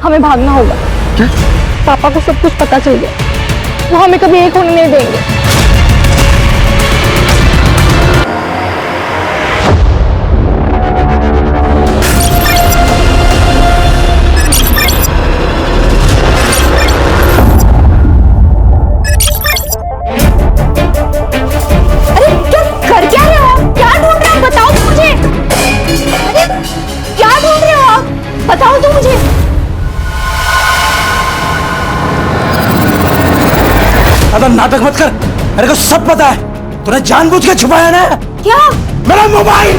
हमें भागना होगा। क्या? पापा को सब कुछ पता चल गया, वो हमें कभी एक होने नहीं देंगे। बताओ तो मुझे। अगर नाटक मत कर, मेरे को सब पता है। तूने जानबूझ के छुपाया ना। क्या? मेरा मोबाइल।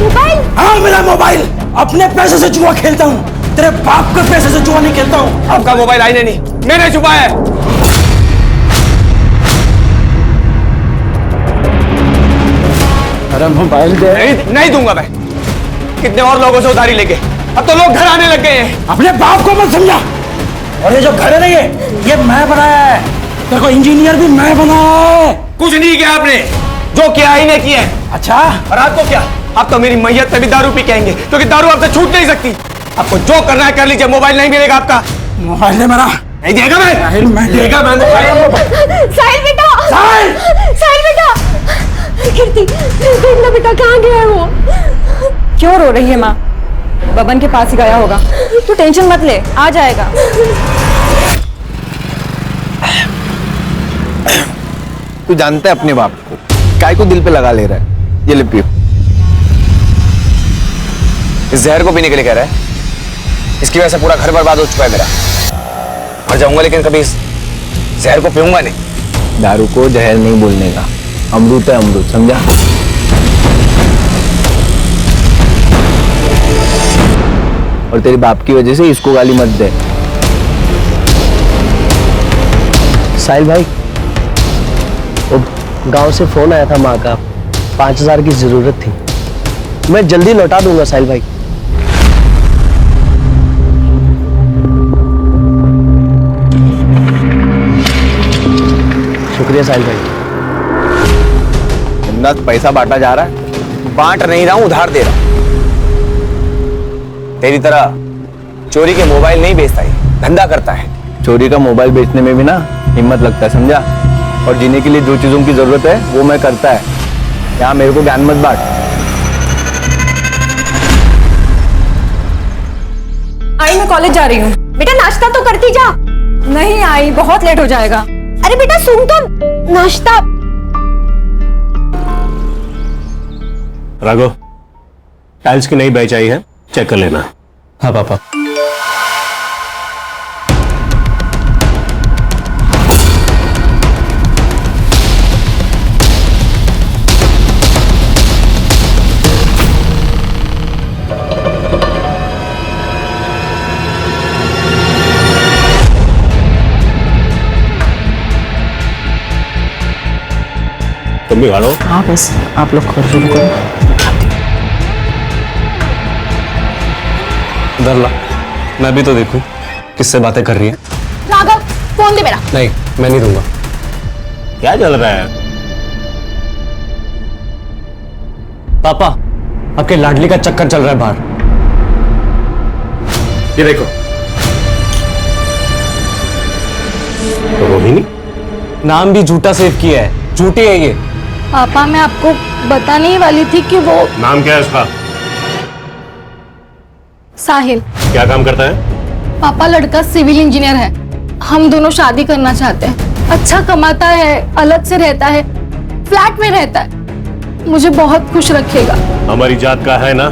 मोबाइल? हाँ, मेरा मोबाइल। अपने पैसे से जुआ खेलता हूँ, तेरे बाप के पैसे से जुआ नहीं खेलता हूँ। आपका मोबाइल आईने नहीं, मैंने छुपाया है। अरे मोबाइल दे। नहीं दूंगा मैं। कितने और लोगों से उधारी लेके अब तो लोग घर आने लग गए हैं। अपने बाप को मत समझा। और ये जो घर है ना, ये मैं बनाया है। तेरे को इंजीनियर भी मैं बनाया है। कुछ नहीं किया आपने, जो किया ही नहीं किया है। अच्छा, और आपको क्या? आप तो मेरी मैयत पे भी दारू पी के आएंगे, क्योंकि दारू आपसे छूट नहीं सकती। आपको जो करना है कर लीजिए, मोबाइल नहीं मिलेगा आपका। मोबाइल है मेरा। नहीं देगा मैं देगा मैं। साहिल बेटा, साहिल बेटा, कीर्ति देखना बेटा, कहाँ गया है वो? क्यों रो रही है माँ? बबन के पास ही गया होगा, तू टेंशन मत ले, आ जाएगा। तू जानता है अपने बाप को, काय को दिल पे लगा ले रहा है। ये ले पियो। इस जहर को पीने के लिए कह रहा है। इसकी वजह से पूरा घर बर्बाद हो चुका है मेरा। मर जाऊंगा लेकिन कभी इस जहर को पीऊंगा नहीं। दारू को जहर नहीं बोलने का, अमृत है अमृत, समझा? और तेरे बाप की वजह से इसको गाली मत दे। साहिल भाई, वो गांव से फोन आया था माँ का, 5000 की जरूरत थी। मैं जल्दी लौटा दूंगा साहिल भाई। शुक्रिया साहिल भाई। पैसा बांटा जा रहा है, बांट नहीं रहा हूं, उधार दे रहा हूं। तेरी तरह चोरी के मोबाइल नहीं बेचता है, धंधा करता है। चोरी का मोबाइल बेचने में भी ना हिम्मत लगता है, समझा? और जीने के लिए जो चीजों की जरूरत है वो मैं करता है। यहाँ मेरे को ज्ञान मत बांट। आई मैं कॉलेज जा रही हूँ। बेटा नाश्ता तो करती जा। नहीं आई, बहुत लेट हो जाएगा। अरे बेटा सुन तो, नाश्ता। राघव, टाइल्स की नई बैच आई है, चेक कर लेना। हाँ पापा। तुम भी खा लो। हाँ बस आप लोग कर शुरू करो। इधर ला, मैं भी तो देखूं किससे बातें कर रही है। राघव फोन दे मेरा। नहीं, मैं नहीं दूंगा। क्या चल रहा है? पापा, आपके लाडली का चक्कर चल रहा है बाहर। ये देखो, तो रोहिणी नाम भी झूठा सेव किया है, झूठी है ये। पापा मैं आपको बताने ही वाली थी कि वो नाम क्या है उसका? साहिल। क्या काम करता है? पापा लड़का सिविल इंजीनियर है, हम दोनों शादी करना चाहते हैं। अच्छा कमाता है, अलग से रहता है, फ्लैट में रहता है, मुझे बहुत खुश रखेगा। हमारी जात का है ना?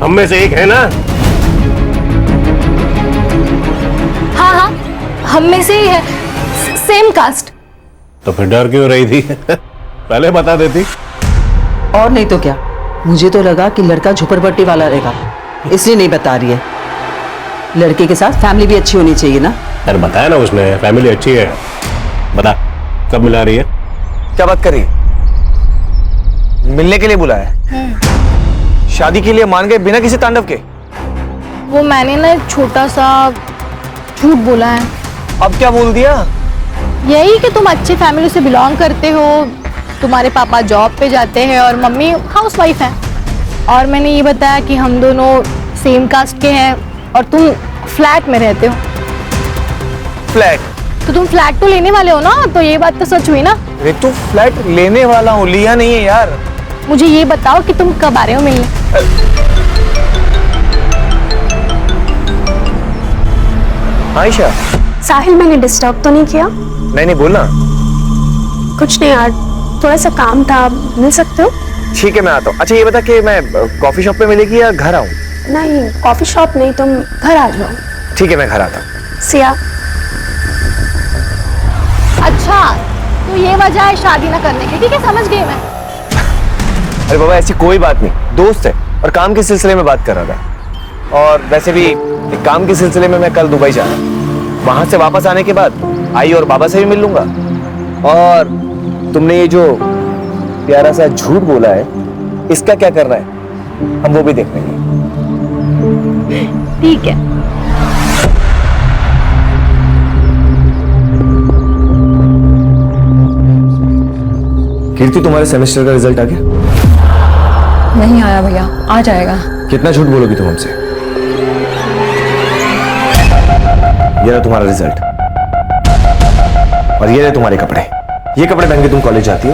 हम में से एक है ना? हाँ हाँ, हम में से ही है, सेम कास्ट। तो फिर डर क्यों रही थी? पहले बता देती। और नहीं तो क्या, मुझे तो लगा कि लड़का झुपड़पट्टी वाला रहेगा, इसलिए नहीं बता रही है। लड़के के साथ फैमिली भी अच्छी होनी चाहिए ना। यार बताया ना उसने, फैमिली अच्छी है। बता कब मिला रही है? क्या बात कर रही है? मिलने के लिए बुलाया है? शादी के लिए मान गए बिना किसी तांडव के? वो मैंने ना एक छोटा सा झूठ बोला है। अब क्या बोल दिया? यही कि तुम अच्छी फैमिली से बिलोंग करते हो, तुम्हारे पापा जॉब पे जाते हैं और मम्मी हाउसवाइफ है। और मैंने ये बताया कि हम दोनों सेम कास्ट के हैं और तुम फ्लैट में रहते हो। फ्लैट? तो तुम फ्लैट तो लेने वाले हो ना, तो ये बात तो सच हुई ना। रितु, फ्लैट लेने वाला हूँ, लिया नहीं है यार। मुझे ये बताओ कि तुम कब आ रहे हो मिलने? आयशा। साहिल, मैंने डिस्टर्ब तो नहीं किया? नहीं बोलना। कुछ नहीं यार, थोड़ा सा काम था, मिल सकते हो? ठीक है, मैं आता हूँ। अच्छा ये बता कि मैं कॉफी शॉप पे मिलेगी या घर आऊँ? नहीं, कॉफी शॉप नहीं, तुम घर आ जाओ। ठीक है, मैं घर आता हूँ। सिया। अच्छा, तो ये वजह है शादी ना करने की। ठीक है, समझ गई मैं। अरे बाबा, ऐसी कोई बात नहीं, दोस्त है और काम के सिलसिले में बात कर रहा था। और वैसे भी काम के सिलसिले में मैं कल दुबई जा रहा हूँ। वहां से वापस आने के बाद आई और बाबा से भी मिल लूंगा। और तुमने ये जो प्यारा सा झूठ बोला है, इसका क्या करना है, हम वो भी देख लेंगे। ठीक है। कीर्ति, तुम्हारे सेमेस्टर का रिजल्ट आ गया? नहीं आया भैया, आ जाएगा। कितना झूठ बोलोगी तुम हमसे? ये रहा तुम्हारा रिजल्ट और ये रहे तुम्हारे कपड़े। ये कपड़े पहन के तुम कॉलेज जाती हो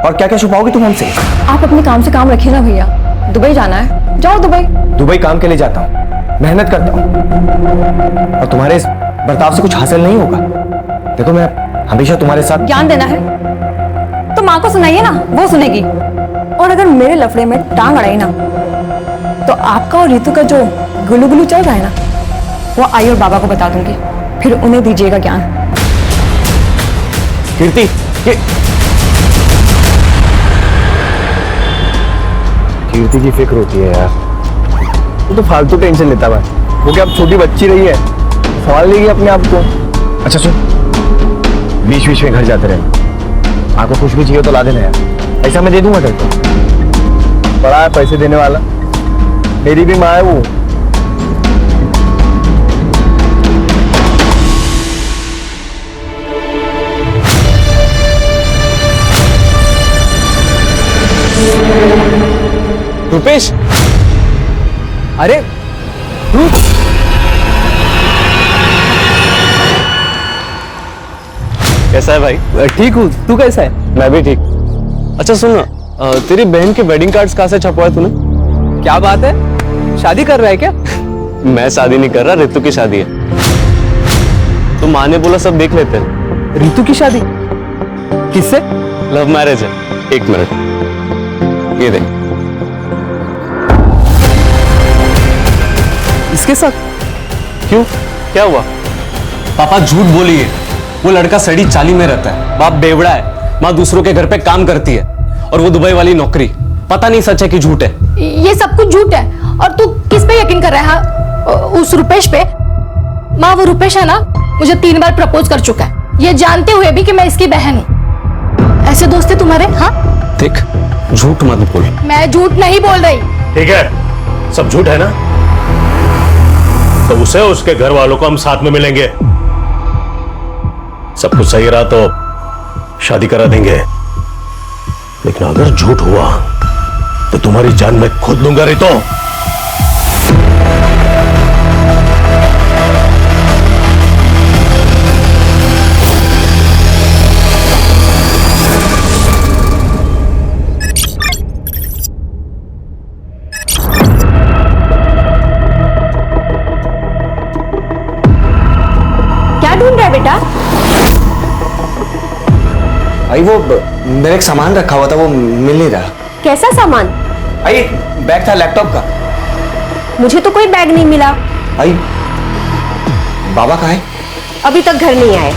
और क्या क्या छुपाओगी तुम हमसे? आप अपने काम से काम रखिए ना भैया। दुबई जाना है, जाओ दुबई। दुबई काम के लिए जाता हूँ, मेहनत करता हूँ और तुम्हारे इस बर्ताव से कुछ हासिल नहीं होगा। देखो, मैं हमेशा तुम्हारे साथ। ज्ञान देना है तो माँ को सुनाइए ना, वो सुनेगी। और अगर मेरे लफड़े में टांग अड़ाई ना, तो आपका और रितु का जो गुलू गुलू चल रहा है ना, वो आई और बाबा को बता दूंगी, फिर उन्हें दीजिएगा ज्ञान। कीर्ति, कीर्ति की फिक्र होती है यार। वो तो फालतू टेंशन लेता है। वो क्या अब छोटी बच्ची रही है, संभाल लेगी अपने आप को। अच्छा सुन, बीच बीच में घर जाते रहे। आपको कुछ भी चाहिए तो ला देना यार, ऐसा मैं दे दूंगा तेरे को। बड़ा है पैसे देने वाला, मेरी भी माँ है वो। रुपेश, अरे तू कैसा है भाई? ठीक हूँ, तू कैसा है? मैं भी ठीक। अच्छा सुन ना, तेरी बहन के वेडिंग कार्ड्स कहाँ से छपवाए तूने? क्या बात है, शादी कर रहा है क्या? मैं शादी नहीं कर रहा, रितु की शादी है। तो माँ ने बोला सब देख लेते हैं। रितु की शादी किससे? लव मैरिज है। एक मिनट, ये देख। इसके साथ? क्यों, क्या हुआ? पापा झूठ बोलिए, वो लड़का सड़ी चाली में रहता है, बाप बेवड़ा है, माँ दूसरों के घर पे काम करती है और वो दुबई वाली नौकरी। पता नहीं सच है कि झूठ है। ये सब कुछ झूठ है। और तू किस पे यकीन कर रहा है? उस रुपेश पे? माँ, वो रुपेश है ना, मुझे 3 बार प्रपोज कर चुका है, ये जानते हुए भी कि मैं इसकी बहन हूँ। ऐसे दोस्त है तुम्हारे? हाँ, देख, झूठ मत बोल। मैं झूठ नहीं बोल रही। ठीक है, सब झूठ है ना, तो उसे उसके घर वालों को हम साथ में मिलेंगे। सब कुछ सही रहा तो शादी करा देंगे, लेकिन अगर झूठ हुआ तो तुम्हारी जान मैं खुद लूंगा। रितो, क्या ढूंढ रहा है बेटा? आई वो मेरा एक सामान रखा हुआ था, वो मिल नहीं रहा। कैसा सामान? आई बैग था लैपटॉप का। मुझे तो कोई बैग नहीं मिला। आई बाबा कहाँ है? अभी तक घर नहीं आए।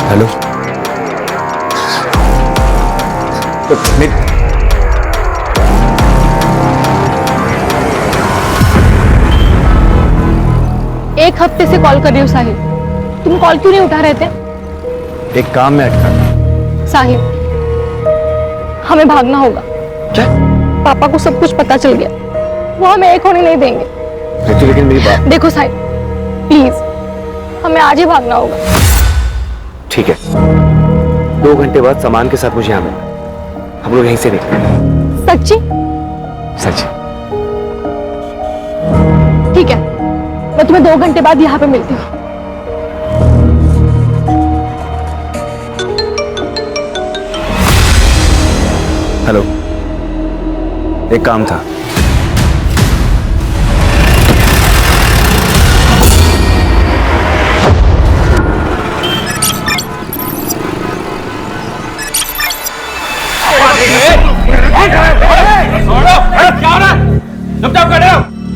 हेलो, एक हफ्ते से कॉल कर रही हूँ साहिल, तुम कॉल क्यों नहीं उठा रहे थे? एक काम में अटका। साहिल, हमें भागना होगा। क्या? पापा को सब कुछ पता चल गया, वो हमें एक होने नहीं देंगे। रितु लेकिन मेरी बात। देखो साहिल, प्लीज हमें आज ही भागना होगा। ठीक है, 2 घंटे बाद सामान के साथ मुझे यहाँ मिलना, हम लोग यहीं से निकलेंगे। सच्ची? सच। ठीक है, मैं तुम्हें 2 घंटे बाद यहाँ पे मिलती हूँ। हेलो, एक काम था।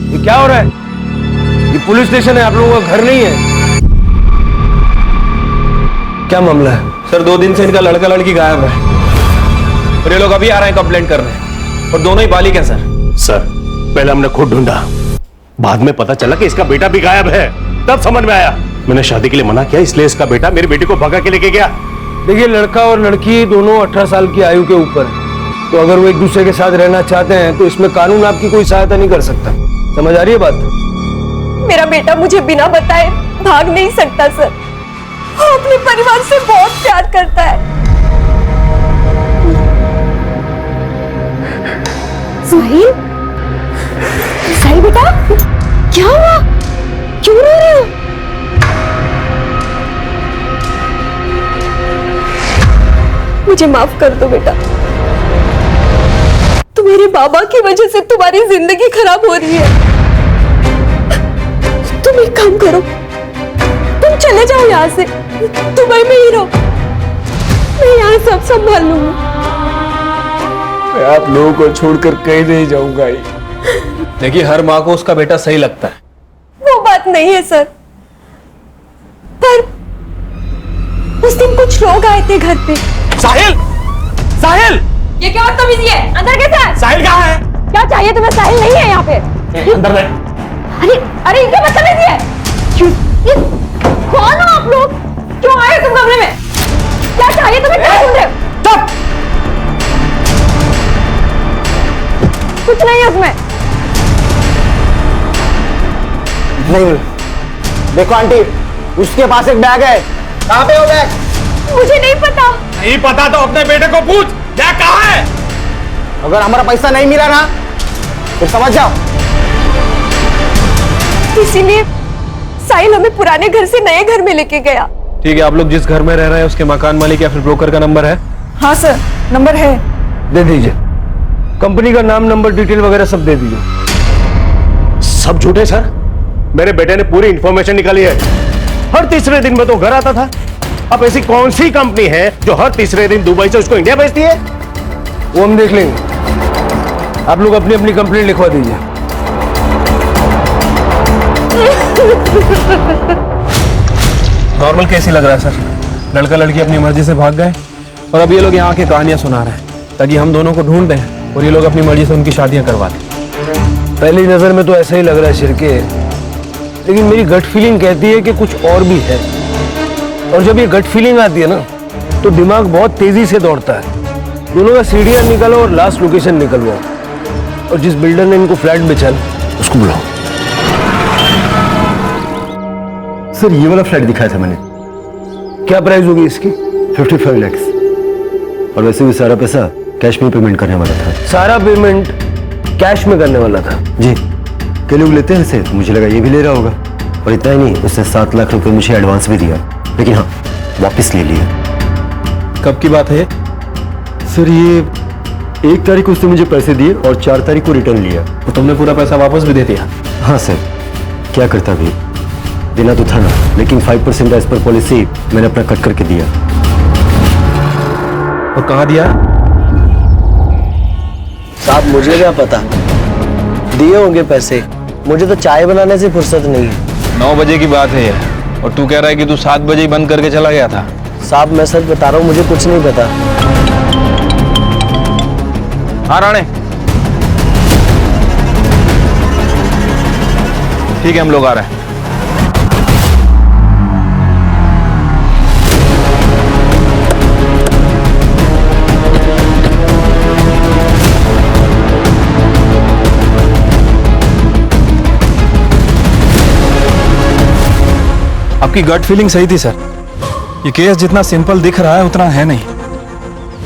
ये क्या हो रहा है? ये पुलिस स्टेशन है, आप लोगों का घर नहीं है। क्या मामला है? सर 2 दिन से इनका लड़का लड़की गायब है और ये लोग अभी आ रहे हैं कंप्लेंट करने, और दोनों ही बालिग हैं सर पहले हमने खुद ढूंढा, बाद में पता चला कि इसका बेटा भी गायब है, तब समझ में आया। मैंने शादी के लिए मना किया, इसलिए इसका बेटा मेरी बेटी को भगा के लेके गया। देखिए, लड़का और लड़की दोनों 18 साल की आयु के ऊपर है, तो अगर वो एक दूसरे के साथ रहना चाहते हैं तो इसमें कानून आपकी कोई सहायता नहीं कर सकता। समझ आ रही है बात? मेरा बेटा मुझे बिना बताए भाग नहीं सकता सर, वो अपने परिवार से बहुत प्यार करता है। साहिल, साहिल बेटा, क्या हुआ? क्यों रो रहे हो? मुझे माफ कर दो बेटा, तुम्हारे बाबा की वजह से तुम्हारी जिंदगी खराब हो रही है। तुम एक काम करो, तुम चले जाओ यहाँ से, दुबई में ही रहो, मैं यहाँ सब संभाल लूंगी। मैं आप लोगों को छोड़कर कहीं नहीं जाऊंगा। देखिए, हर माँ को उसका बेटा सही लगता है। वो बात नहीं है सर, पर उस दिन कुछ लोग आए थे घर पे। साहिल! साहिल! ये क्या बदतमीजी है? अंदर कैसे है? साहिल कहाँ है? क्या चाहिए तुम्हें? साहिल नहीं है यहाँ पे। अंदर ले। अरे अरे, ये क्या बदतमीजी है? ये कौन हो आप लोग? क्यों आए तुम कमरे में? क्या चाहिए तुम्हें? क्या सुन रहे हो? कुछ नहीं है उसमें। नहीं, देखो आंटी, उसके पास एक बैग है। कहाँ पे वो बैग? मुझे नहीं पता। नहीं पता तो अपने बेटे को पूछ, बैग कहाँ है? अगर हमारा पैसा नहीं मिला ना तो समझ जाओ। इसीलिए साहिल हमें पुराने घर से नए घर में लेके गया। ठीक है, आप लोग जिस घर में रह रहे हैं उसके मकान मालिक या फिर ब्रोकर का नंबर है? हाँ सर, नंबर है। दे दीजिए, कंपनी का नाम, नंबर, डिटेल वगैरह सब दे दीजिए। सब झूठे सर, मेरे बेटे ने पूरी इंफॉर्मेशन निकाली है। हर तीसरे दिन में तो घर आता था। अब ऐसी कौन सी कंपनी है जो हर तीसरे दिन दुबई से उसको इंडिया भेजती है? वो हम देख लेंगे, आप लोग अपनी अपनी कंप्लेंट लिखवा दीजिए। नॉर्मल केस ही लग रहा है सर। लड़का लड़की अपनी मर्जी से भाग गए और अब ये लोग यहाँ आके कहानियां सुना रहे हैं ताकि हम दोनों को ढूंढ दें और ये लोग अपनी मर्जी से उनकी शादियां करवा दें। पहली नजर में तो ऐसा ही लग रहा है शिरके, लेकिन मेरी गट फीलिंग कहती है कि कुछ और भी है। और जब ये गट फीलिंग आती है ना तो दिमाग बहुत तेजी से दौड़ता है। दोनों का सीढ़ियां निकालो और लास्ट लोकेशन निकलवाओ, और जिस बिल्डर ने इनको फ्लैट बेचा उसको बुलाओ। सर ये वाला फ्लैट दिखाया था मैंने। क्या प्राइस होगी इसकी? 55 लाख। और वैसे भी सारा पैसा कैश में पेमेंट करने वाला था। सारा पेमेंट कैश में करने वाला था? जी, कई लोग लेते हैं इसे, तो मुझे लगा ये भी ले रहा होगा। और इतना ही नहीं, उसने 7 लाख रुपए मुझे एडवांस भी दिया, लेकिन हाँ वापस ले लिया। कब की बात है? सर ये 1 तारीख को उसने मुझे पैसे दिए और 4 तारीख को रिटर्न लिया। तो तुमने पूरा पैसा वापस भी दे दिया? हाँ सर, क्या करता भी, देना तो था ना, लेकिन 5% एज पर पॉलिसी मैंने अपना कट करके दिया। और कहाँ दिया? साहब मुझे क्या पता, दिए होंगे पैसे, मुझे तो चाय बनाने से फुर्सत नहीं है। 9 बजे की बात है ये, और तू कह रहा है कि तू 7 बजे ही बंद करके चला गया था। साहब मैं सच बता रहा हूँ, मुझे कुछ नहीं पता। हाँ राणे, ठीक है, हम लोग आ रहे हैं। आपकी गट फीलिंग सही थी सर। ये केस जितना सिंपल दिख रहा है उतना है नहीं।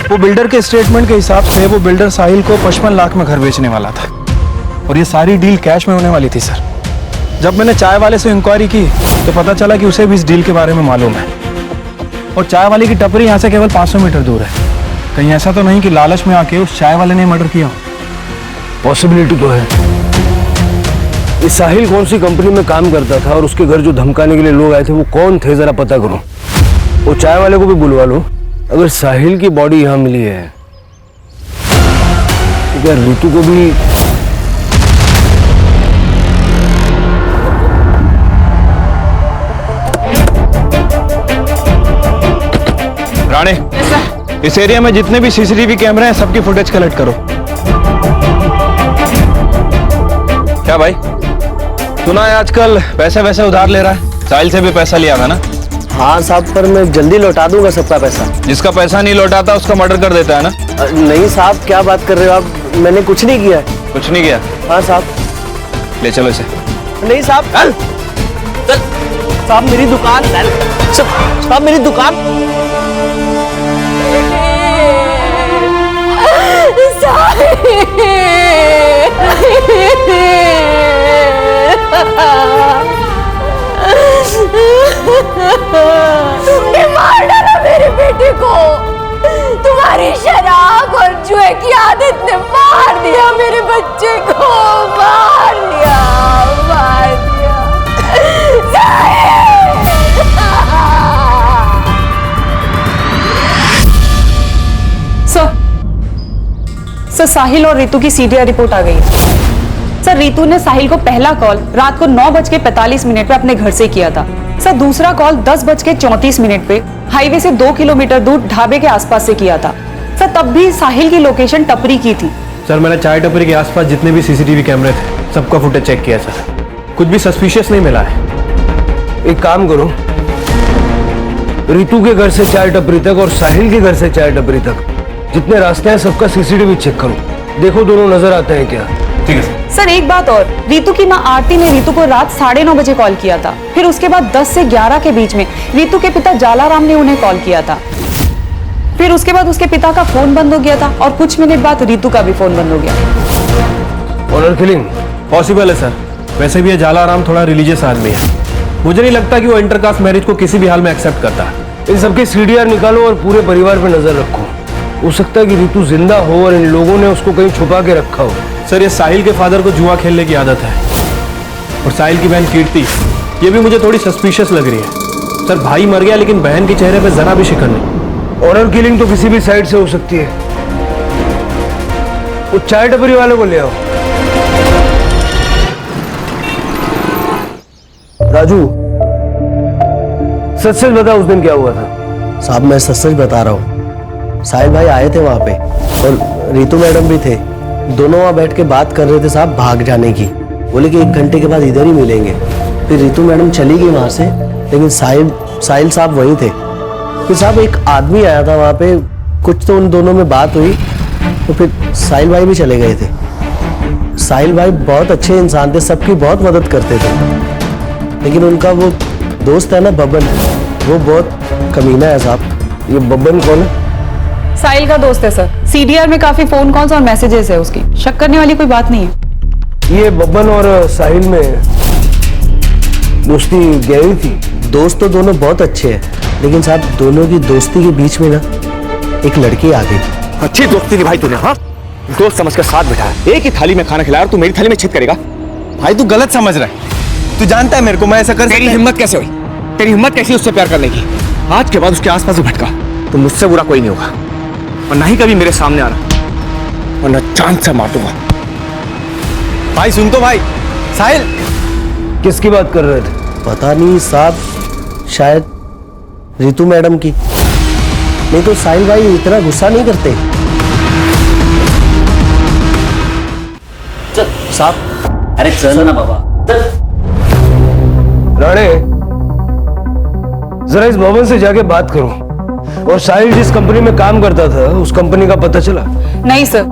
वो बिल्डर के स्टेटमेंट के हिसाब से वो बिल्डर साहिल को 55 लाख में घर बेचने वाला था और ये सारी डील कैश में होने वाली थी सर। जब मैंने चाय वाले से इंक्वायरी की तो पता चला कि उसे भी इस डील के बारे में मालूम है और चाय वाले की टपरी यहाँ से केवल 500 मीटर दूर है। कहीं ऐसा तो नहीं कि लालच में आके उस चाय वाले ने मर्डर किया? पॉसिबिलिटी तो है। ये साहिल कौन सी कंपनी में काम करता था और उसके घर जो धमकाने के लिए लोग आए थे वो कौन थे, जरा पता करो। वो चाय वाले को भी बुलवा लो। अगर साहिल की बॉडी यहाँ मिली है तो क्या ऋतु को भी? राणे, इस एरिया में जितने भी सीसीटीवी कैमरे हैं सबकी फुटेज कलेक्ट करो। क्या भाई, सुना है आजकल पैसे वैसे उधार ले रहा है? साहिल से भी पैसा लिया था ना? हाँ साहब, पर मैं जल्दी लौटा दूंगा सबका पैसा। जिसका पैसा नहीं लौटाता उसका मर्डर कर देता है ना? नहीं साहब, क्या बात कर रहे हो आप? मैंने कुछ नहीं किया है। कुछ नहीं किया? हाँ साहब। ले चलो इसे। नहीं साहब, चल साहब, मेरी दुकान, साहब मेरी दुकान। तुमने मार डाला मेरे बेटे को। तुम्हारी शराब और जुए की आदत ने मार दिया मेरे बच्चे को, मार दिया, मार दिया। सर, साहिल और रितु की सीडीआर रिपोर्ट आ गई है। सर, रितु ने साहिल को पहला कॉल रात को 9:45 पे अपने घर से किया था। सर, दूसरा कॉल 10:34 पे हाईवे से 2 किलोमीटर दूर ढाबे के आसपास से किया था। सर, तब भी साहिल की लोकेशन टपरी की थी। सर, मैंने चाय टपरी के आसपास जितने भी सीसीटीवी कैमरे थे सबका फुटेज चेक किया सर, कुछ भी सस्पिशियस नहीं मिला है। एक काम करो, रितु के घर से चाय टपरी तक और साहिल के घर से चाय टपरी तक जितने रास्ते हैं सबका सीसीटीवी चेक करो, देखो दोनों नजर आते हैं क्या। ठीक है सर। सर, एक बात और, रितु की मां आरती ने रितु को रात 9:30 बजे कॉल किया था। फिर उसके बाद 10 से 11 के बीच में रितु के पिता जालाराम ने उन्हें कॉल किया था। फिर उसके बाद उसके पिता का फोन बंद हो गया था और कुछ मिनट बाद रितु का भी फोन बंद हो गया। ऑनर किलिंग पॉसिबल है सर। वैसे भी ये जालाराम थोड़ा रिलीजियस आदमी है, मुझे नहीं लगता कि वो इंटरकास्ट मैरिज को किसी भी हाल में एक्सेप्ट करता है। इन सबके सीडीआर निकालो और पूरे परिवार पे नजर रखो। हो सकता है कि रितु जिंदा हो और इन लोगों ने उसको कहीं छुपा के रखा हो। सर, ये साहिल के फादर को जुआ खेलने की आदत है और साहिल की बहन कीर्ति, ये भी मुझे थोड़ी सस्पिशियस लग रही है। सर, भाई मर गया लेकिन बहन के चेहरे पे जरा भी शिकन नहीं। ऑनर किलिंग तो किसी भी साइड से हो सकती है। वो चाय टपरी वाले को ले आओ। राजू, सच सच बता, उस दिन क्या हुआ था? साहब मैं सच सच बता रहा हूँ, साहिल भाई आए थे वहाँ पे और रितु मैडम भी थे। दोनों वहाँ बैठ के बात कर रहे थे साहब भाग जाने की। बोले कि 1 घंटे के बाद इधर ही मिलेंगे। फिर रितु मैडम चली गई वहाँ से, लेकिन साहिल साहब वहीं थे। फिर साहब एक आदमी आया था वहाँ पे, कुछ तो उन दोनों में बात हुई तो फिर साहिल भाई भी चले गए थे। साहिल भाई बहुत अच्छे इंसान थे, सबकी बहुत मदद करते थे, लेकिन उनका वो दोस्त है ना बब्बन, वो बहुत कमीना है साहब। ये बब्बन कौन है? साहिल का दोस्त है सर। सीडीआर में काफी फोन कॉल्स और मैसेजेस है उसकी, शक करने वाली कोई बात नहीं है। ये बब्बन और साहिल में दोस्ती गहरी थी? दोस्त तो दोनों बहुत अच्छे हैं, लेकिन साहब दोनों की दोस्ती के बीच में ना एक लड़की आ गई। अच्छी दोस्ती निभाई तूने, हाँ? दोस्त समझ कर साथ बिठाया, एक ही थाली में खाना खिलाया और तू मेरी थाली में छित करेगा? भाई तू गलत समझ रहा है। तू जानता है मेरे को मैं ऐसा कर तेरी हिम्मत कैसे हुई? तेरी हिम्मत कैसी उससे प्यार करने की? आज के बाद उसके आसपास भटका तो मुझसे बुरा कोई नहीं होगा, और ना ही कभी मेरे सामने आना, वरना चांद से मार दूंगा। भाई सुन तो भाई, साहिल किसकी बात कर रहे थे? पता नहीं साहब, शायद रितु मैडम की। नहीं तो साहिल भाई इतना गुस्सा नहीं करते। चल साहब, अरे चल ना बाबा। राणे, जरा इस भवन से जाके बात करो। और साहिल जिस कंपनी में काम करता था उस कंपनी का पता चला? नहीं सर,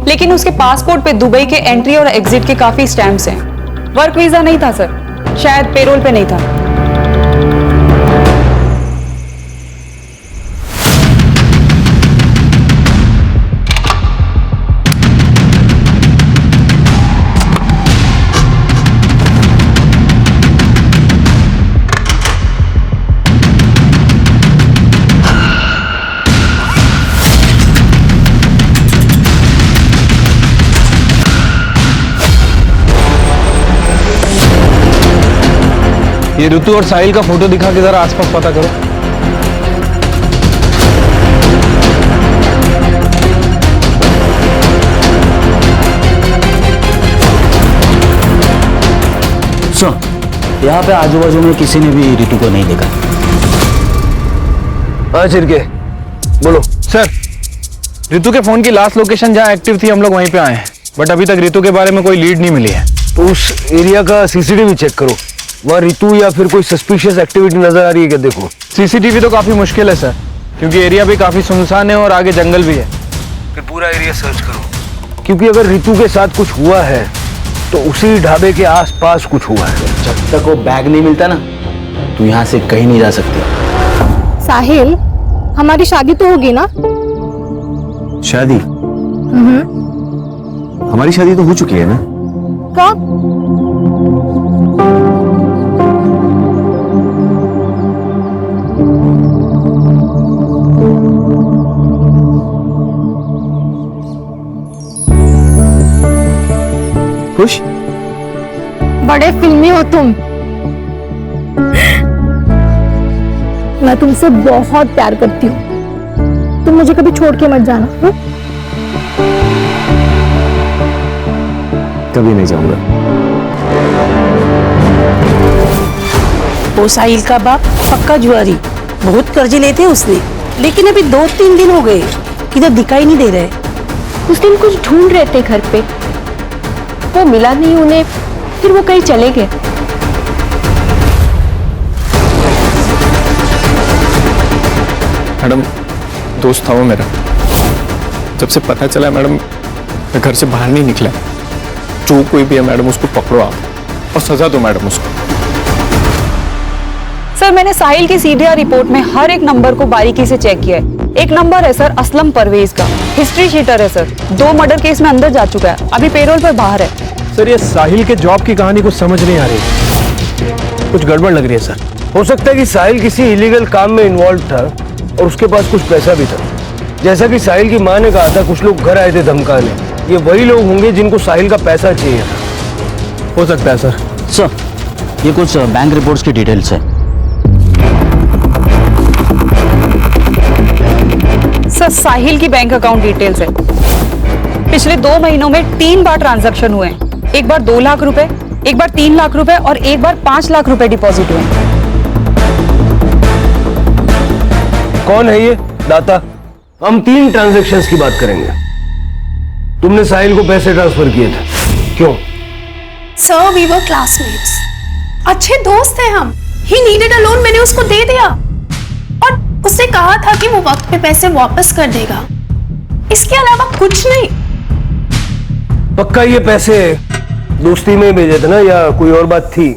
लेकिन उसके पासपोर्ट पे दुबई के एंट्री और एग्जिट के काफी स्टैंप्स हैं। वर्क वीजा नहीं था सर, शायद पेरोल पे नहीं था। ये ऋतु और साहिल का फोटो दिखा के जरा आसपास पता करो। सर यहाँ पे आजू बाजू में किसी ने भी ऋतु को नहीं देखा। हाँ चिरके बोलो। सर, ऋतु के फोन की लास्ट लोकेशन जहाँ एक्टिव थी हम लोग वहीं पे आए हैं, बट अभी तक ऋतु के बारे में कोई लीड नहीं मिली है। तो उस एरिया का सीसीटीवी चेक करो, वहाँ ऋतु या फिर कोई सस्पिशियस एक्टिविटी नजर आ रही है क्या? देखो। सीसीटीवी तो काफी मुश्किल है सर, क्योंकि एरिया भी काफी सुनसान है और आगे जंगल भी है। फिर पूरा एरिया सर्च करो, क्योंकि अगर ऋतु के साथ कुछ हुआ है तो उसी ढाबे के आसपास कुछ हुआ है। जब तक वो बैग नहीं मिलता ना तू यहाँ से कहीं नहीं जा सकती। साहिल, हमारी शादी तो होगी ना? शादी? हमारी शादी तो हो चुकी है ना। कब? खुश? बड़े फिल्मी हो तुम। मैं तुमसे बहुत प्यार करती हूँ, तुम मुझे कभी छोड़ के मत जाना। हुँ? कभी नहीं जाऊंगा। वो साहिल का बाप पक्का जुआरी, बहुत कर्जे लेते उसने, लेकिन अभी 2-3 दिन हो गए किधर दिखाई नहीं दे रहे। उस दिन कुछ ढूंढ रहे थे घर पे, वो मिला नहीं उन्हें, फिर वो कहीं चले गए। मैडम, दोस्त था वो मेरा। जब से पता चला मैडम, मैं घर से बाहर नहीं निकला। जो कोई भी है मैडम उसको पकड़ो आप और सजा दो मैडम उसको। सर, मैंने साहिल की सीडीआर रिपोर्ट में हर एक नंबर को बारीकी से चेक किया है। एक नंबर है सर असलम परवेज का, हिस्ट्री शीटर है सर, 2 मर्डर केस में अंदर जा चुका है, अभी पेरोल पर बाहर है। सर ये साहिल के जॉब की कहानी कुछ समझ नहीं आ रही, कुछ गड़बड़ लग रही है सर। हो सकता है कि साहिल किसी इलीगल काम में इन्वॉल्व था और उसके पास कुछ पैसा भी था। जैसा कि साहिल की माँ ने कहा था, कुछ लोग घर आए थे धमकाने, ये वही लोग होंगे जिनको साहिल का पैसा चाहिए था। हो सकता है सर। सर ये कुछ बैंक रिपोर्ट्स की डिटेल्स है। सर, साहिल की बैंक अकाउंट डिटेल्स है। पिछले 2 महीनों में 3 बार ट्रांजैक्शन हुए हैं। एक बार 2 लाख रुपए, एक बार 3 लाख रुपए और एक बार 5 लाख रुपए डिपॉजिट हुए। कौन है ये दाता? हम 3 ट्रांजैक्शंस की बात करेंगे। तुमने साहिल को पैसे ट्रांसफर किए थे, क्यों? सर, वी वर क्लासमेट्स, अच्छे दोस्त हैं हम। ही नीडेड अ लोन, मैंने उसको दे दिया और उससे कहा था कि वो वक्त पे पैसे वापस कर देगा। इसके अलावा कुछ नहीं। पक्का ये पैसे दोस्ती में भेजे थे ना, या कोई और बात थी?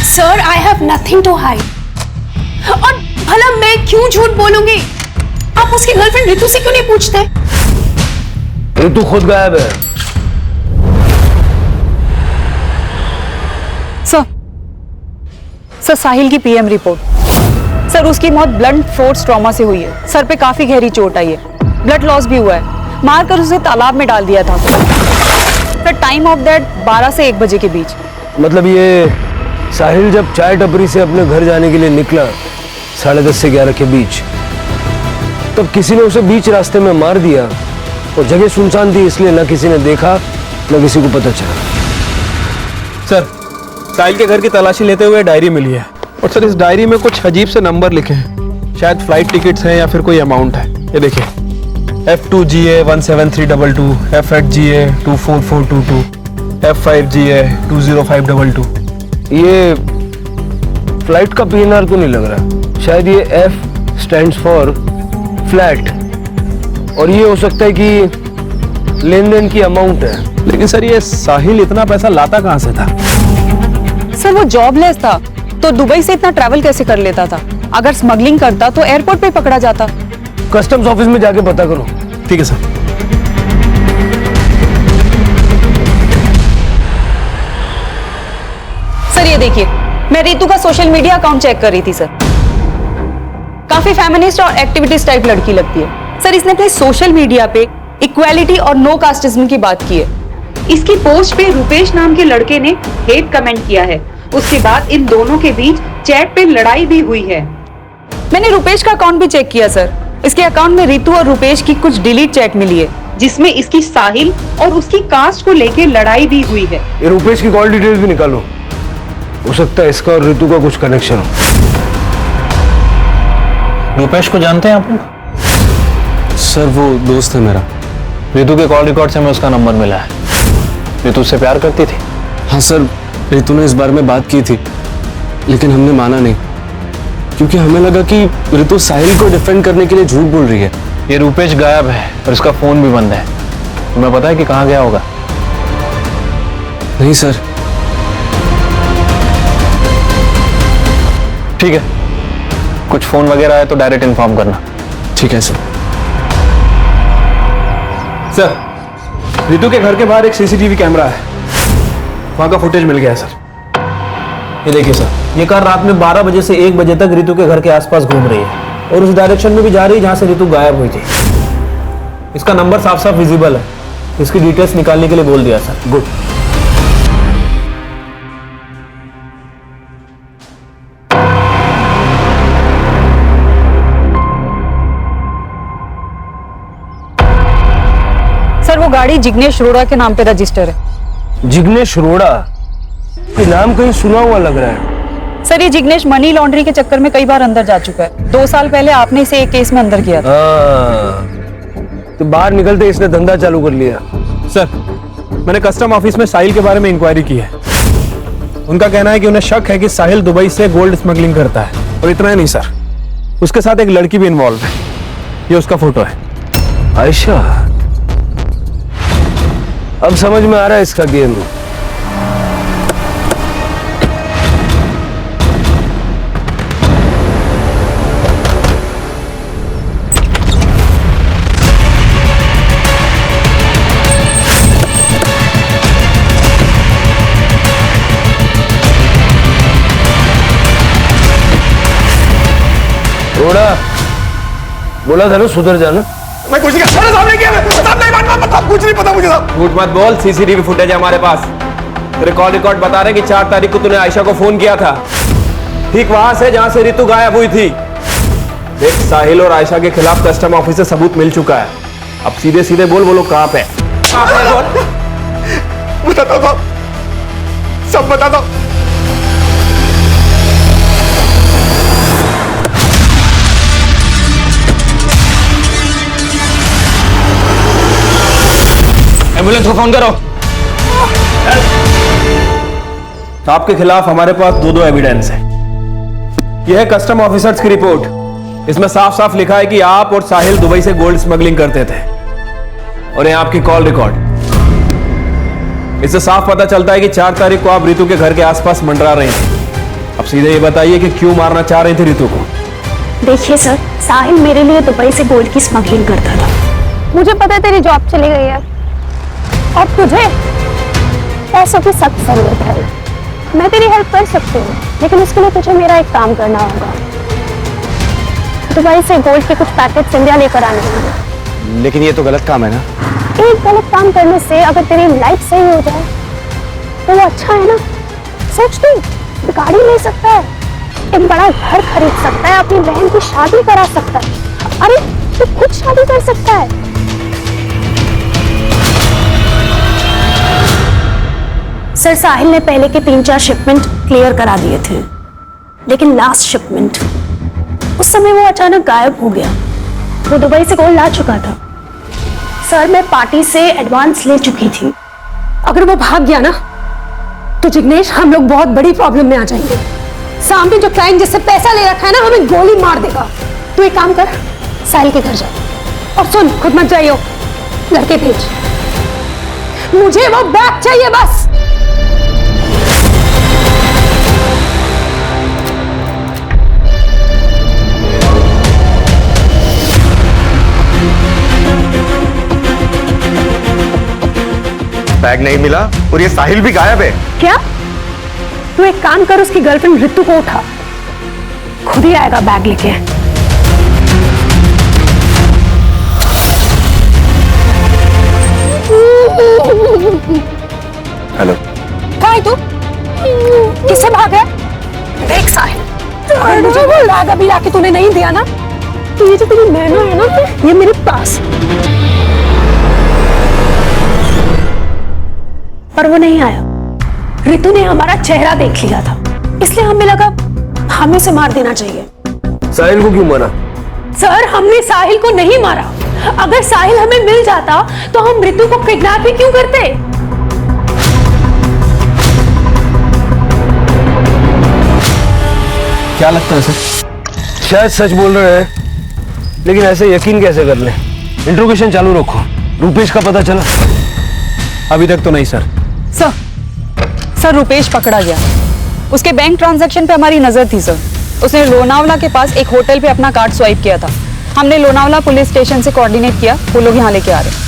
Sir, I have nothing to hide. और भला मैं क्यों झूठ बोलूंगी? आप उसकी गर्लफ्रेंड ऋतु से क्यों नहीं पूछते? ऋतु खुद गायब है। सर, साहिल की पीएम रिपोर्ट। सर, उसकी मौत ब्लंट फोर्स ट्रॉमा से हुई है। सर पे काफी गहरी चोट आई है, ब्लड लॉस भी हुआ है। मारकर उसे तालाब में डाल दिया था। सर, टाइम ऑफ डेथ 12 से 1 बजे के बीच। मतलब ये साहिल जब चाय टपरी से अपने घर जाने के लिए निकला 10:30 से 11 के बीच, तब किसी ने उसे बीच रास्ते में मार दिया और जगह सुनसान थी, इसलिए ना किसी ने देखा ना किसी को पता चला। सर, साहिल के घर की तलाशी लेते हुए डायरी मिली है और सर इस डायरी में कुछ अजीब से नंबर लिखे हैं। शायद फ्लाइट टिकट्स हैं या फिर कोई अमाउंट है। ये देखिए, F2GA 17322, F8GA 24422, F5GA 20522। ये फ्लाइट का PNR तो नहीं लग रहा। शायद ये F स्टैंड्स फॉर फ्लैट, और ये हो सकता है कि लेन देन की अमाउंट है। लेकिन सर ये साहिल इतना पैसा लाता कहाँ से था? सर, वो जॉबलेस था तो दुबई से इतना ट्रैवल कैसे कर लेता था? अगर स्मगलिंग करता तो एयरपोर्ट पे पकड़ा जाता। कस्टम्स ऑफिस में जाके पता करो। ठीक है सर। सर, ये देखिए, मैं ऋतु का सोशल मीडिया अकाउंट चेक कर रही थी सर। काफी फेमिनिस्ट और एक्टिविटीज टाइप लड़की लगती है। सर, इसने अपने सोशल मीडिया पे इक्वालिटी और नो कास्टिज्म की बात की है। इसकी पोस्ट पे रुपेश नाम के लड़के ने हेट कमेंट किया है उसके बाद इन दोनों के बीच चैट पे लड़ाई भी हुई है। मैंने रुपेश का अकाउंट भी चेक किया सर। इसके अकाउंट में रितु और रुपेश की कुछ डिलीट चैट मिली है, जिसमें इसकी साहिल और उसकी कास्ट को लेके लड़ाई भी हुई है। ये रुपेश की कॉल डिटेल्स भी निकालो, हो सकता है इसका और रितु का कुछ कनेक्शन हो। रुपेश को जानते हैं आप लोग? सर वो दोस्त है मेरा। रितु के कॉल रिकॉर्ड से हमें उसका नंबर मिला है। रितु उससे प्यार करती थी? हाँ सर, रितु ने इस बारे में बात की थी, लेकिन हमने माना नहीं, क्योंकि हमें लगा कि रितु साहिल को डिफेंड करने के लिए झूठ बोल रही है। ये रुपेश गायब है और इसका फोन भी बंद है। तुम्हें पता है कि कहाँ गया होगा? नहीं सर। ठीक है, कुछ फोन वगैरह आए तो डायरेक्ट इन्फॉर्म करना। ठीक है सर। सर, रितु के घर के बाहर एक सीसीटीवी कैमरा है, वहां का फुटेज मिल गया है सर। ये देखिए सर, ये कार रात में 12 बजे से 1 बजे तक रितु के घर के आसपास घूम रही है और उस डायरेक्शन में भी जा रही है जहां से रितु गायब हुई थी। इसका नंबर साफ साफ विजिबल है। इसकी डिटेल्स निकालने के लिए बोल दिया सर। गुड। सर वो गाड़ी जिग्नेश अरोड़ा के नाम पे रजिस्टर है। जिग्नेश अरोड़ा, ये नाम कहीं सुना हुआ लग रहा है। सर ये जिग्नेश मनी लॉन्ड्रिंग के चक्कर में कई बार अंदर जा चुका है। 2 साल पहले आपने इसे एक केस में अंदर किया था। तो बाहर निकलते इसने धंधा चालू कर लिया। सर, मैंने कस्टम ऑफिस में साहिल के बारे में इंक्वायरी की है। उनका कहना है कि उन्हें शक है कि साहिल दुबई से गोल्ड स्मगलिंग करता है। और इतना ही नहीं सर, उसके साथ एक लड़की भी इन्वॉल्व है। ये उसका फोटो है। आयशा, अब समझ में आ रहा है इसका गेम। बोला था ना सुधर जाना। मैं कुछ नहीं कर कुछ नहीं पता मुझे। झूठ मत बोल, सीसीटीवी फुटेज है हमारे पास। तेरे कॉल रिकॉर्ड बता रहे कि 4 तारीख को तूने आयशा को फोन किया था, ठीक वहां से जहां से रितु गायब हुई थी। देख, साहिल और आयशा के खिलाफ कस्टम ऑफिस से सबूत मिल चुका है। अब सीधे सीधे बोल, वो लोग कहां पे? बताता दो, सब बता दो। एम्बुलेंस को फोन करो। आपके खिलाफ हमारे पास 2 एविडेंस है। यह है कस्टम ऑफिसर्स की रिपोर्ट। इसमें साफ साफ लिखा है कि आप और साहिल दुबई से गोल्ड स्मगलिंग करते थे, और ये आपकी कॉल रिकॉर्ड। इससे साफ पता चलता है कि 4 तारीख को आप रितु के घर के आसपास मंडरा रही थी। अब सीधे ये बताइए कि क्यों मारना चाह रही थी रितु को? देखिए सर, साहिल मेरे लिए दुबई से गोल्ड की स्मगलिंग करता था। मुझे पता है तेरी जॉब चली गई है और तुझे पैसों की सख्त जरूरत है। मैं तेरी हेल्प कर सकती हूँ, लेकिन उसके लिए तुझे मेरा एक काम करना होगा। दुबई से गोल्ड के कुछ पैकेट्स इंडिया लेकर आने होंगे। लेकिन ये तो गलत काम है ना। एक गलत काम करने से अगर तेरी लाइफ सही हो जाए तो वो अच्छा है ना। सोच तू गाड़ी ले सकता है, एक बड़ा घर खरीद सकता है, अपनी बहन की शादी करा सकता है। अरे तू खुद शादी कर सकता है। सर, साहिल ने पहले के 3-4 शिपमेंट क्लियर करा दिए थे, लेकिन लास्ट शिपमेंट उस समय वो अचानक गायब हो गया। वो दुबई से गोल्ड ला चुका था। सर, मैं पार्टी से एडवांस ले चुकी थी। अगर वो भाग गया ना तो जिग्नेश हम लोग बहुत बड़ी प्रॉब्लम में आ जाएंगे। सामने जो क्लाइंट जिससे पैसा ले रखा है ना, हमें गोली मार देगा। तू एक काम कर, साहिल के घर जा और सुन, खुद मत जाइयो, लड़के भेज। मुझे वो बैग चाहिए बस। बैग नहीं मिला और ये साहिल भी गायब है। क्या? तू एक काम कर, उसकी गर्लफ्रेंड रितु को उठा, खुद ही आएगा बैग लेके। हेलो, कहाँ है तू? किससे भागा है? देख साहिल, अगर मुझे वो बैग अभी लाके तूने नहीं दिया ना, तो ये जो तेरी नैना है ना, ये मेरे पास, पर वो नहीं आया। रितु ने हमारा चेहरा देख लिया था, इसलिए हमें लगा हमें उसे मार देना चाहिए। साहिल को क्यों मारा? सर, हमने साहिल को नहीं मारा। अगर साहिल हमें मिल जाता तो हम रितु को किडनैप भी क्यों करते? क्या लगता है सर? शायद सच बोल रहे हैं, लेकिन ऐसे यकीन कैसे कर लें? इंट्रोगेशन चालू रखो। रूपेश का पता चला? अभी तक तो नहीं सर। सर रुपेश पकड़ा गया। उसके बैंक ट्रांजैक्शन पे हमारी नजर थी सर। उसने लोनावला के पास एक होटल पे अपना कार्ड स्वाइप किया था। हमने लोनावला पुलिस स्टेशन से कोऑर्डिनेट किया, वो लोग यहाँ लेके आ रहे हैं।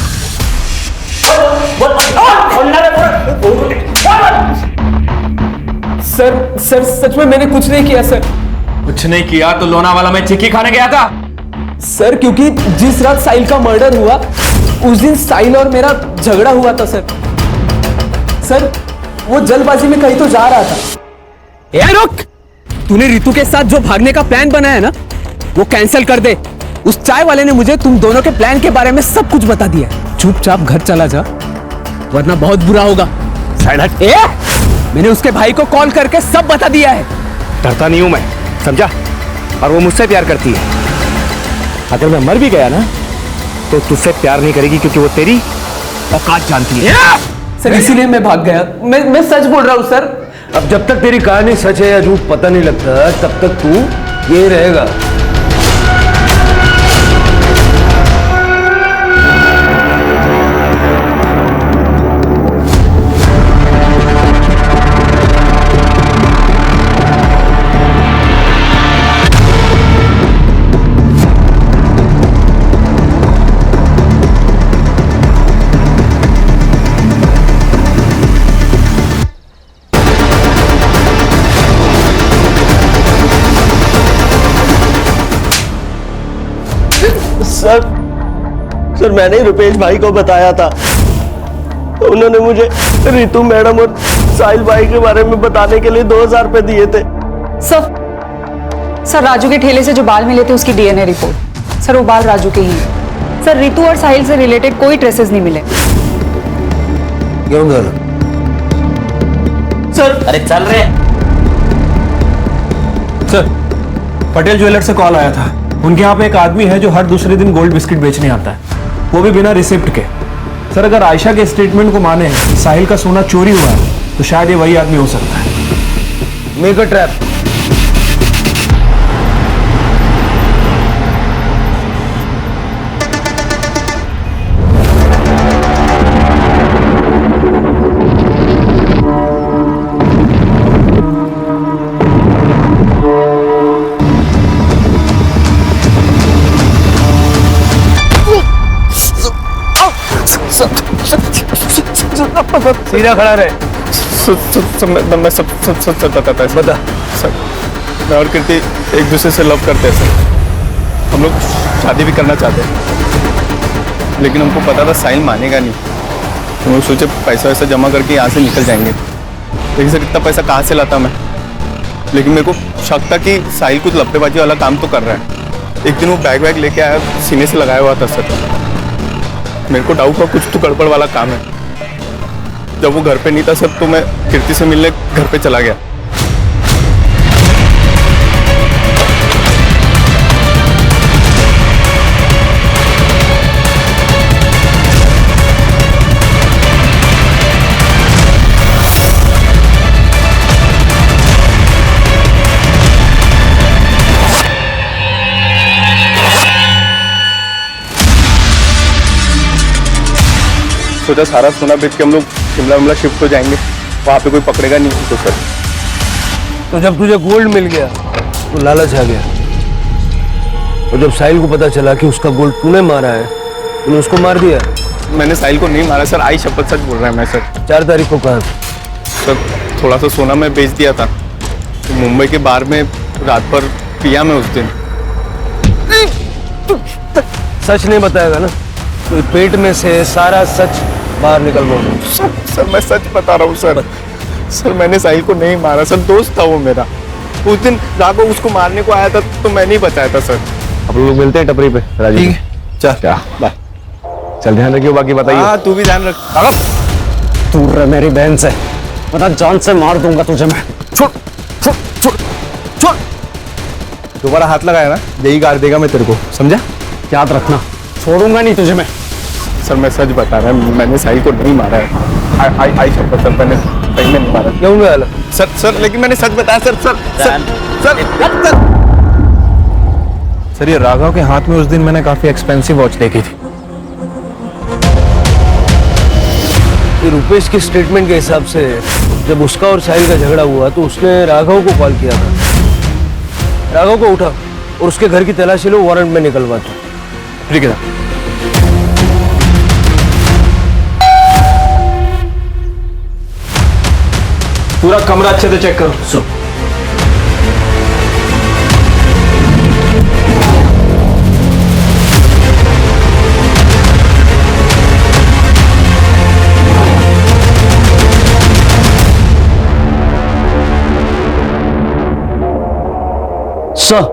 सर सच में मैंने कुछ नहीं किया सर। कुछ नहीं किया तो लोनावाला में चिक्की खाने गया था? सर क्योंकि जिस रात साहिल का मर्डर हुआ उस दिन साहिल और मेरा झगड़ा हुआ था सर। सर वो जल्दबाजी में कहीं तो जा रहा था। ए रुक! तूने रितु के साथ जो भागने का प्लान बनाया है ना, वो कैंसिल कर दे। उस चाय वाले ने मुझे तुम दोनों के प्लान के बारे में सब कुछ बता दिया। चुपचाप घर चला जा, वरना बहुत बुरा होगा। साइड हट। ए! मैंने उसके भाई को कॉल करके सब बता दिया है। डरता नहीं हूं मैं, समझा? और वो मुझसे प्यार करती है। अगर मैं मर भी गया ना तो तुझसे प्यार नहीं करेगी, क्योंकि वो तेरी औकात जानती है। सर इसीलिए मैं भाग गया। मैं सच बोल रहा हूँ सर। अब जब तक तेरी कहानी सच है या झूठ पता नहीं लगता, तब तक तू ये रहेगा। सर मैंने ही रुपेश भाई को बताया था। उन्होंने मुझे रितु मैडम और साहिल भाई के बारे में बताने के लिए 2000 रुपए दिए थे। सर राजू के ठेले से जो बाल मिले थे उसकी डीएनए रिपोर्ट। सर वो बाल राजू के ही हैं। सर रितु और साहिल से रिलेटेड कोई ट्रेसेस नहीं मिले। क्यों सर? सर अरे चल रहे। सर पटेल ज्वेलर से कॉल आया था। उनके यहाँ पे एक आदमी है जो हर दूसरे दिन गोल्ड बिस्किट बेचने आता है, वो भी बिना रिसिप्ट के। सर अगर आयशा के स्टेटमेंट को माने कि साहिल का सोना चोरी हुआ है, तो शायद ये वही आदमी हो सकता है। Make a trap. सीधा खड़ा रहे। मैं सब बताता है। बता। सर मैं और कीर्ति एक दूसरे से लव करते हैं सर। हम लोग शादी भी करना चाहते हैं, लेकिन हमको पता था साहिल मानेगा नहीं। हम लोग सोचे पैसा वैसा जमा करके यहाँ से निकल जाएंगे। लेकिन सर इतना पैसा कहाँ से लाता मैं? लेकिन मेरे को शक था कि साहिल कुछ लपटेबाजी वाला काम तो कर रहा है। एक दिन वो बैग वैग लेके आया, सीने से लगाया हुआ था सर। मेरे को डाउट हुआ कुछ तो गड़बड़ वाला काम है। जब वो घर पे नहीं था सर, तो मैं कीर्ति से मिलने घर पे चला गया। सोचा सारा सोना बेच के हम लोग शिमला शिफ्ट हो जाएंगे, वहाँ पे कोई पकड़ेगा नहीं तो सर। तो जब तुझे गोल्ड मिल गया तो लालच आ गया, और जब साहिल को पता चला कि उसका गोल्ड तूने मारा है, तूने उसको मार दिया। मैंने साहिल को नहीं मारा सर, आई शपथ सच बोल रहा है मैं सर। 4 तारीख को कहा सर थोड़ा सा सोना मैं बेच दिया था, तो मुंबई के बार में रात भर पिया मैं उस दिन। सच नहीं बताएगा ना तो पेट में से सारा सच बाहर निकल बोल। सर मैं सच बता रहा हूँ सर। सर मैंने साहिल को नहीं मारा सर, दोस्त था वो मेरा। उस दिन राघव उसको मारने को आया था तो मैं नहीं बचाया था सर। अब लोग मिलते हैं टपरी पे राजू। ठीक है, चल क्या बाय। चल ध्यान रखियो, बाकी बताइए। हाँ तू भी ध्यान रख। दूर रह मेरी बहन से, वरना जान से मार दूंगा तुझे मैं। छोड़ छोड़ छोड़ छोड़, दोबारा हाथ लगाया ना यही गाड़ देगा मैं तेरे को, समझा? याद रखना, छोड़ूंगा नहीं तुझे मैं। सर मैं सच बता रहा हूँ, मैंने साहिल को नहीं मारा है। आई शपथ सर, मैंने सही में नहीं मारा। क्यों गया सर लेकिन मैंने सच बताया सर। सर ये राघव के हाथ में उस दिन मैंने काफी एक्सपेंसिव वॉच देखी थी। ये रुपेश के स्टेटमेंट के हिसाब से जब उसका और साहिल का झगड़ा हुआ तो उसने राघव को कॉल किया था। राघव को उठा और उसके घर की तलाशी लो, वारंट में निकलवा दो। ठीक है। पूरा कमरा अच्छे से चेक करो। सर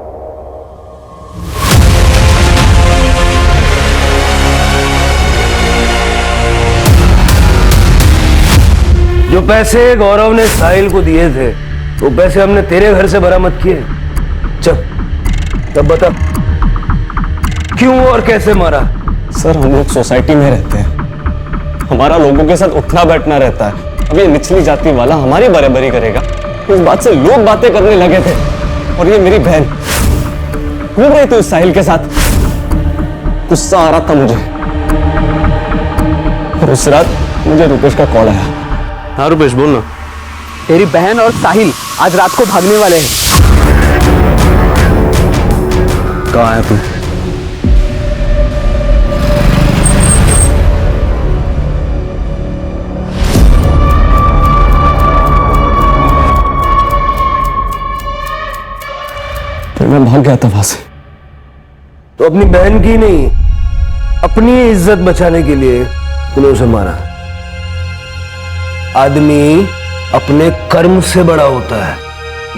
जो पैसे गौरव ने साहिल को दिए थे वो पैसे हमने तेरे घर से बरामद किए। चल तब बता क्यों और कैसे मारा? सर हम लोग सोसाइटी में रहते हैं, हमारा लोगों के साथ उठना बैठना रहता है। अब ये निचली जाति वाला हमारी बराबरी करेगा, इस बात से लोग बातें करने लगे थे। और ये मेरी बहन घूम रही थी उस साहिल के साथ, गुस्सा आ रहा था मुझे। और उस रात मुझे रुपेश का कॉल आया। हाँ रुपेश बोलना। तेरी बहन और साहिल आज रात को भागने वाले हैं। कहाँ है तू? फिर मैं भाग गया था वहां से। तो अपनी बहन की नहीं, अपनी इज्जत बचाने के लिए तूने उसे मारा। आदमी अपने कर्म से बड़ा होता है,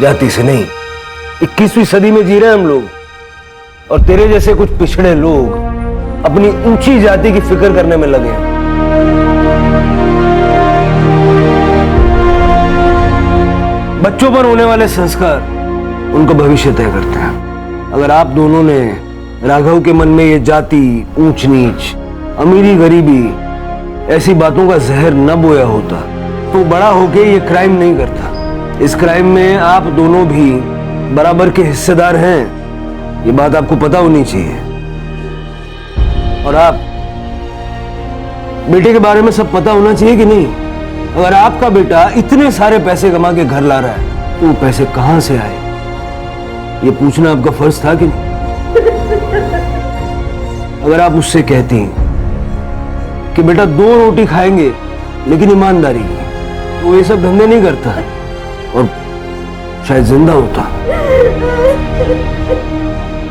जाति से नहीं। 21वीं सदी में जी रहे हैं हम लोग, और तेरे जैसे कुछ पिछड़े लोग अपनी ऊंची जाति की फिक्र करने में लगे हैं। बच्चों पर होने वाले संस्कार उनका भविष्य तय करते हैं। अगर आप दोनों ने राघव के मन में ये जाति, ऊंच नीच, अमीरी गरीबी ऐसी बातों का जहर न बोया होता तो बड़ा होके ये क्राइम नहीं करता। इस क्राइम में आप दोनों भी बराबर के हिस्सेदार हैं, ये बात आपको पता होनी चाहिए। और आप बेटे के बारे में सब पता होना चाहिए कि नहीं? अगर आपका बेटा इतने सारे पैसे कमा के घर ला रहा है तो वो पैसे कहां से आए, ये पूछना आपका फर्ज था कि नहीं? अगर आप उससे कहती कि बेटा 2 रोटी खाएंगे लेकिन ईमानदारी की, तो ये सब धंधे नहीं करता और शायद जिंदा होता।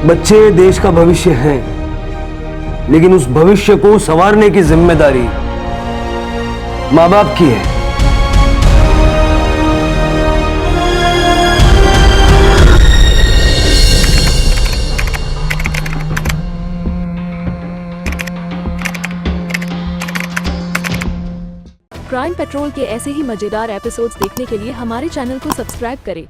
बच्चे देश का भविष्य हैं, लेकिन उस भविष्य को संवारने की जिम्मेदारी माँ बाप की है। क्राइम पेट्रोल के ऐसे ही मजेदार एपिसोड्स देखने के लिए हमारे चैनल को सब्सक्राइब करें